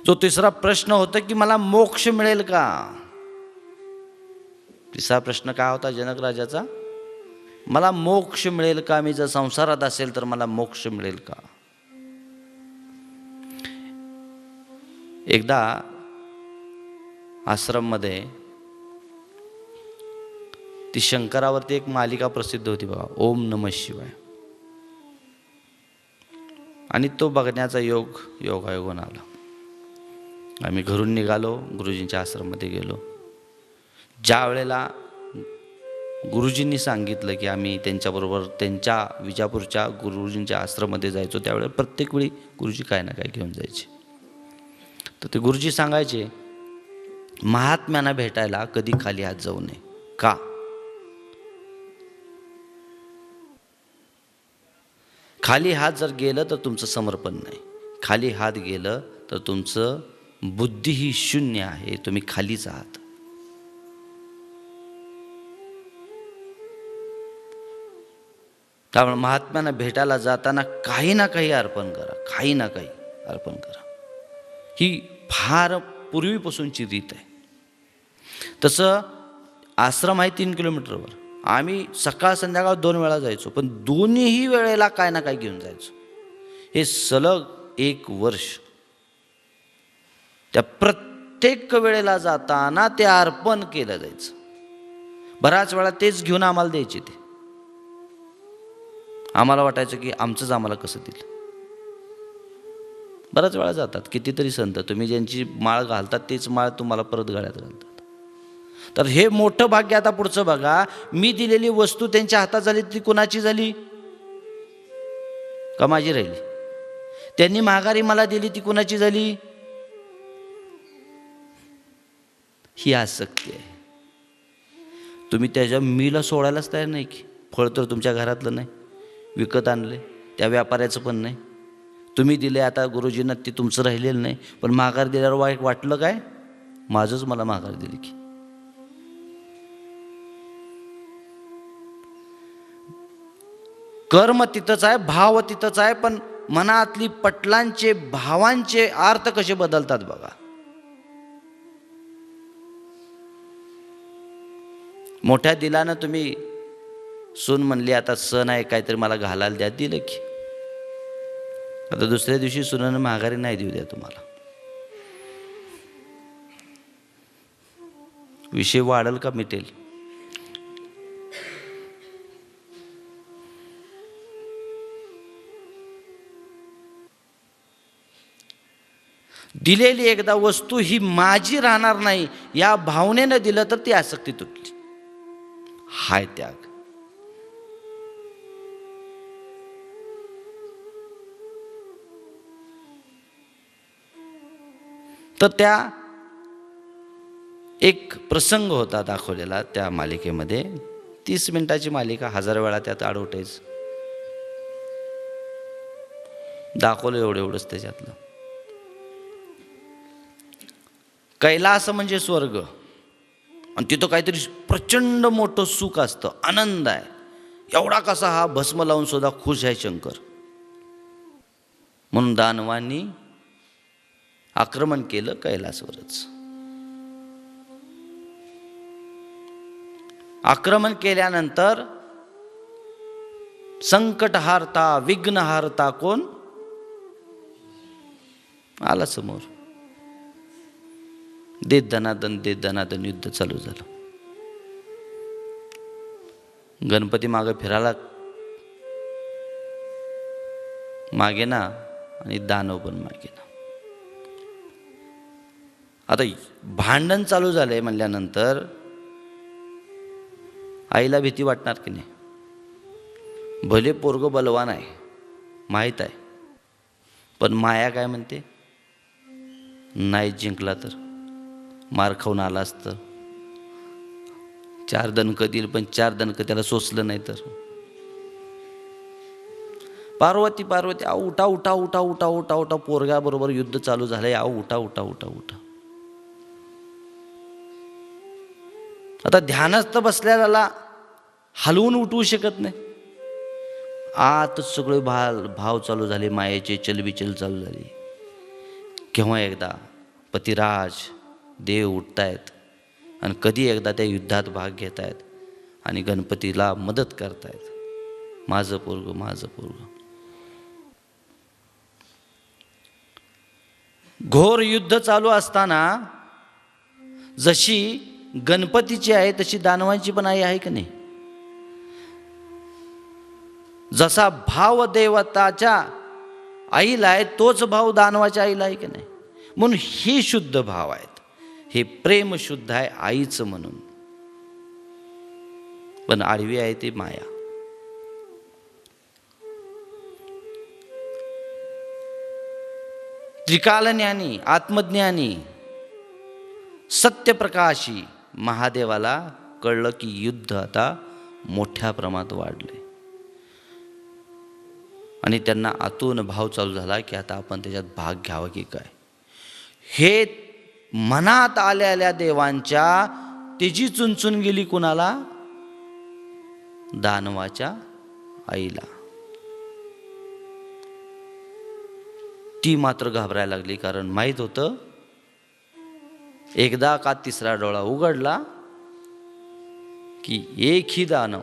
जो तिसरा प्रश्न होता की मला मोक्ष मिळेल का? तिसरा प्रश्न काय होता जनक राजाचा? मला मोक्ष मिळेल का? मी जर संसारात असेल तर मला मोक्ष मिळेल का? एकदा आश्रममध्ये ती शंकरावरती एक मालिका प्रसिद्ध होती बघा, ओम नमः शिवाय. आणि तो बघण्याचा योगायोगाने आला. आम्ही घरून निघालो, गुरुजींच्या आश्रममध्ये गेलो. ज्या वेळेला गुरुजींनी सांगितलं की आम्ही त्यांच्याबरोबर त्यांच्या विजापूरच्या गुरुजींच्या आश्रममध्ये जायचो, त्यावेळेला प्रत्येक वेळी गुरुजी काय ना काय घेऊन जायचे. तर ते गुरुजी सांगायचे, महात्म्यांना भेटायला कधी खाली हात जाऊ नये. का? खाली हात जर गेलं तर तुमचं समर्पण नाही. खाली हात गेलं तर तुमचं बुद्धी ही शून्य आहे, तुम्ही खालीच आहात. त्यामुळे महात्म्यांना भेटायला जाताना काही ना काही अर्पण करा, काही ना काही अर्पण करा. ही फार पूर्वीपासूनची रीत आहे. तसं आश्रम आहे 3 किलोमीटरवर. आम्ही सकाळ संध्याकाळ 2 वेळा जायचो, पण दोन्ही वेळेला काय ना काय घेऊन जायचो. हे सलग 1 वर्ष. त्या प्रत्येक वेळेला जाताना ते अर्पण केलं जायचं. बऱ्याच वेळा तेच घेऊन आम्हाला द्यायचे. ते आम्हाला वाटायचं की आमचंच आम्हाला कसं दिलं. बऱ्याच वेळा जातात कितीतरी संत, तुम्ही ज्यांची माळ घालतात तेच माळ तुम्हाला परत गळ्यात घालतात. तर हे मोठं भाग्य. आता पुढचं बघा, मी दिलेली वस्तू त्यांच्या हातात झाली, ती कुणाची झाली? का माझी राहिली? त्यांनी माघारी मला दिली, ती कुणाची झाली? ही आसक्ती आहे. तुम्ही त्याच्या मीला सोडायलाच तयार नाही की. फळ तर तुमच्या घरातलं नाही, विकत आणले, त्या व्यापाऱ्याचं पण नाही. तुम्ही दिले, आता गुरुजींना ते तुमचं राहिलेलं नाही, पण माघार दिल्यावर वाईट वाटलं काय? माझंच मला माघार दिली की. कर्म तिथंच आहे, भाव तिथंच आहे, पण मनातली पटलांचे भावांचे अर्थ कसे बदलतात बघा. मोठ्या दिलानं तुम्ही सून म्हणली, आता सण आहे काहीतरी मला घालायला द्या, दिलं की. आता दुसऱ्या दिवशी सुनानं माघारी नाही देऊ द्या तुम्हाला. विषय वाढेल का मिटेल? दिलेली एकदा वस्तू ही माझी राहणार नाही या भावनेनं दिलं तर ती आसक्ती तुटली. हाय त्याग. तर त्या एक प्रसंग होता दाखवलेला त्या मालिकेमध्ये. 30 मिनिटाची मालिका, 1000 वेळा त्यात अडवटायचं दाखवलं, एवढंच त्याच्यातलं. कैलास म्हणजे स्वर्ग, आणि तिथं काहीतरी प्रचंड मोठं सुख असतं, आनंद आहे. एवढा कसा हा भस्म लावून सुद्धा खुश आहे शंकर. म्हणून दानवांनी आक्रमण केलं कैलासवरच. आक्रमण केल्यानंतर संकटहारता, विघ्नहारता कोण आला समोर. देत दनादन युद्ध चालू झालं. गणपती मागे फिरायला मागे ना, आणि दानव पण मागे ना. आता भांडण चालू झालंय म्हणल्यानंतर आईला भीती वाटणार की नाही? भले पोरग बलवान आहे माहीत आहे, पण माया काय म्हणते? नाही जिंकला तर मार खाऊन आला असतं. 4 दणकं दिल, पण 4 दणकं त्याला सोसलं नाही तर. पार्वती आहो उठा उठा उठा उठा उठा उठा, पोरग्याबरोबर युद्ध चालू झालंय, आहो उठा उठा उठा उठा. आता ध्यानस्थ बसलेला हलवून उठवू शकत नाही. आत सगळे भाव चालू झाले, मायेचे चलबिचल चालू झाली. केव्हा एकदा पतिराज देव उठतायत आणि कधी एकदा त्या युद्धात भाग घेत आहेत आणि गणपतीला मदत करतायत. माझं पोरगं, माझं पोरगं. घोर युद्ध चालू असताना जशी गणपतीची आहे तशी दानवांची पण आई आहे की नाही? जसा भाव देवताच्या आईला आहे तोच भाव दानवाच्या आईला आहे की नाही? म्हणून हे शुद्ध भाव आहेत, हे प्रेम शुद्ध आहे आईचं म्हणून. पण आडवी आहे ती माया. त्रिकालज्ञानी, आत्मज्ञानी, सत्यप्रकाशी महादेवाला कळलं की युद्ध आता मोठ्या प्रमाणात वाढले आणि त्यांना आतून भाव चालू झाला की आता आपण त्याच्यात भाग घ्यावा की काय. हे मनात आलेल्या देवांच्या तेजी चुनचुन गेली कुणाला? दानवाच्या आईला. ती मात्र घाबरायला लागली, कारण माहीत होतं एकदा का तिसरा डोळा उघडला की एकही दानव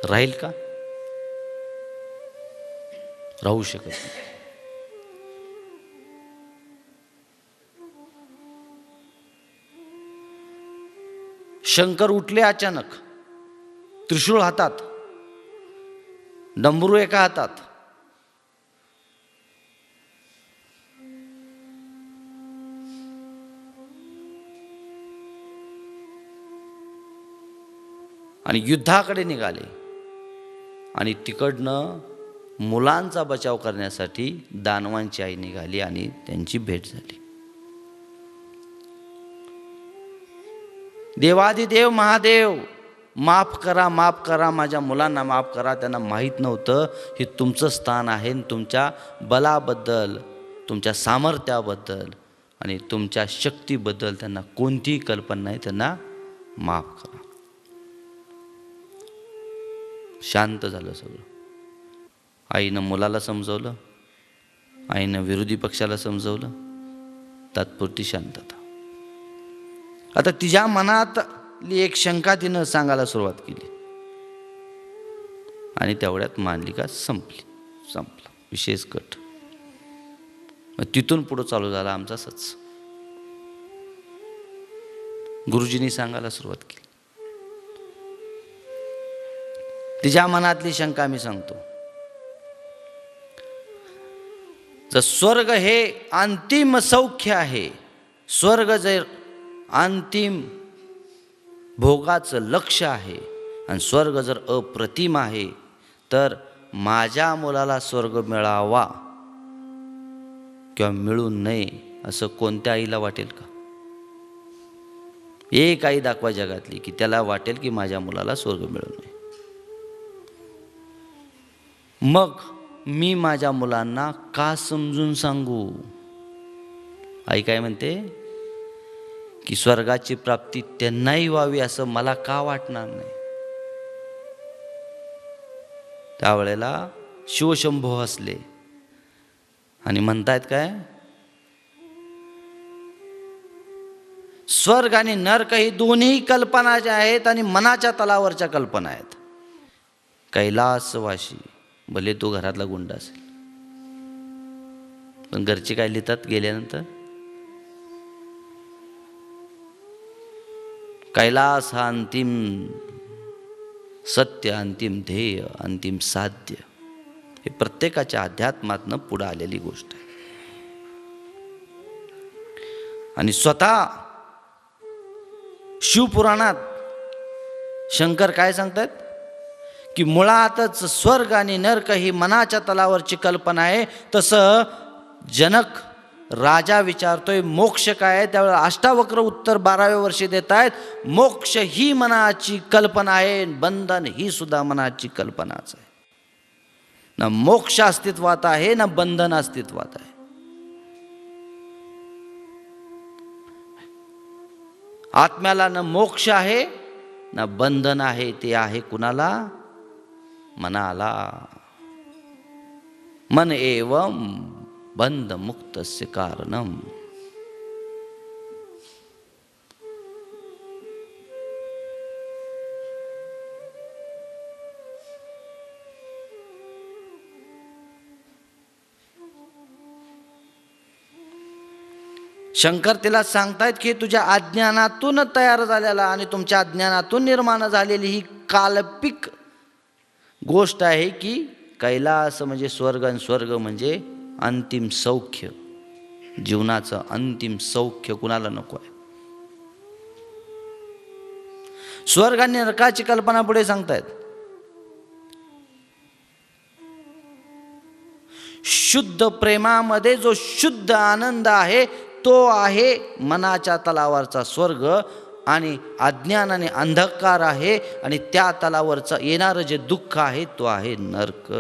राहील का? राहू शकत नाही. शंकर उठले अचानक, त्रिशूळ हातात, डमरू एका हातात. आणि युद्धाकडे निघाले. आणि तिकडनं मुलांचा बचाव करण्यासाठी दानवांची आई निघाली आणि त्यांची भेट झाली. देवादिदेव महादेव, माफ करा, माफ करा, माझ्या मुलांना माफ करा. त्यांना माहीत नव्हतं हे तुमचं स्थान आहे. तुमच्या बलाबद्दल, तुमच्या सामर्थ्याबद्दल आणि तुमच्या शक्तीबद्दल त्यांना कोणतीही कल्पना नाही. त्यांना माफ करा. शांत झालं सगळं. आईनं मुलाला समजवलं, आईनं विरोधी पक्षाला समजवलं. तात्पुरती शांतता. आता तिच्या मनातली एक शंका तिनं सांगायला सुरुवात केली आणि तेवढ्यात मांडलिका संपला विशेष कट. मग तिथून पुढं चालू झाला आमचा सत्स. गुरुजींनी सांगायला सुरुवात केली. तिच्या मनातली शंका मी सांगतो. जर स्वर्ग हे अंतिम सौख्य आहे, स्वर्ग जर अंतिम भोगाचं लक्ष आहे आणि स्वर्ग जर अप्रतिम आहे, तर माझ्या मुलाला स्वर्ग मिळावा किंवा मिळू नये असं कोणत्या आईला वाटेल का? एक आई दाखवा जगातली की त्याला वाटेल की माझ्या मुलाला स्वर्ग मिळू नये. मग मी माझ्या मुलांना का समजून सांगू? आई काय म्हणते की स्वर्गाची प्राप्ती त्यांनाही व्हावी असं मला का वाटणार नाही? त्यावेळेला शिवशंभो हसले आणि म्हणतायत काय, स्वर्ग आणि नरक ही दोन्ही कल्पना ज्या आहेत आणि मनाच्या तलावरच्या कल्पना आहेत. कैलासवासी, भले तो घरातला गुंडा असेल, पण घरचे काय लिहितात गेल्यानंतर? कैलास हा अंतिम सत्य, अंतिम ध्येय, अंतिम साध्य. हे प्रत्येकाच्या अध्यात्मातनं पुढे आलेली गोष्ट आहे. आणि स्वतः शिवपुराणात शंकर काय सांगतात की मुळातच स्वर्ग आणि नरक ही मनाच्या तलावरची कल्पना आहे. तसं जनक राजा विचारतोय मोक्ष काय आहे, त्यावेळेला अष्टावक्र उत्तर 12व्या वर्षी देत आहेत, मोक्ष ही मनाची कल्पना आहे, बंधन ही सुद्धा मनाची कल्पनाच आहे. ना मोक्ष अस्तित्वात आहे ना बंधन अस्तित्वात आहे. आत्म्याला न मोक्ष आहे ना बंधन आहे. ते आहे कुणाला? मनाला. मन एव बंध मुक्तस्य कारणम. शंकर तिला सांगतायत की तुझ्या अज्ञानातून तयार झालेला आणि तुमच्या अज्ञानातून निर्माण झालेली ही काल्पिक गोष्ट आहे की कैलास म्हणजे स्वर्ग आणि स्वर्ग म्हणजे अंतिम सौख्य. जीवनाचं अंतिम सौख्य कुणाला नको आहे. स्वर्ग आणि नरकाची कल्पना पुढे सांगतायत. शुद्ध प्रेमामध्ये जो शुद्ध आनंद आहे तो आहे मनाच्या तलावरचा स्वर्ग, आणि अज्ञान आणि अंधकार आहे आणि त्या तलावरचं येणारं जे दुःख आहे तो आहे नरक.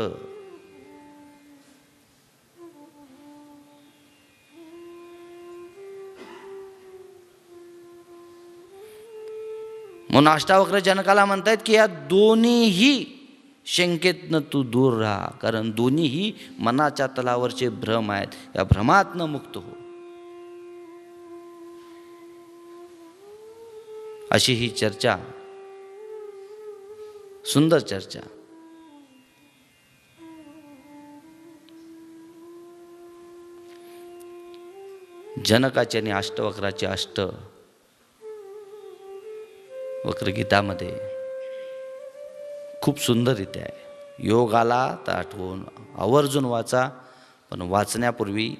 म्हणून अष्टावक्र जनकाला म्हणतायत की या दोन्हीही शंकेतनं तू दूर राहा, कारण दोन्हीही मनाच्या तलावरचे भ्रम आहेत. या भ्रमातनं मुक्त हो. अशी ही चर्चा, सुंदर चर्चा. जनकाची आणि अष्टवक्राची वक्रगीतामध्ये खूप सुंदररित्या आहे. योग आला तर आठवून आवर्जून वाचा, पण वाचण्यापूर्वी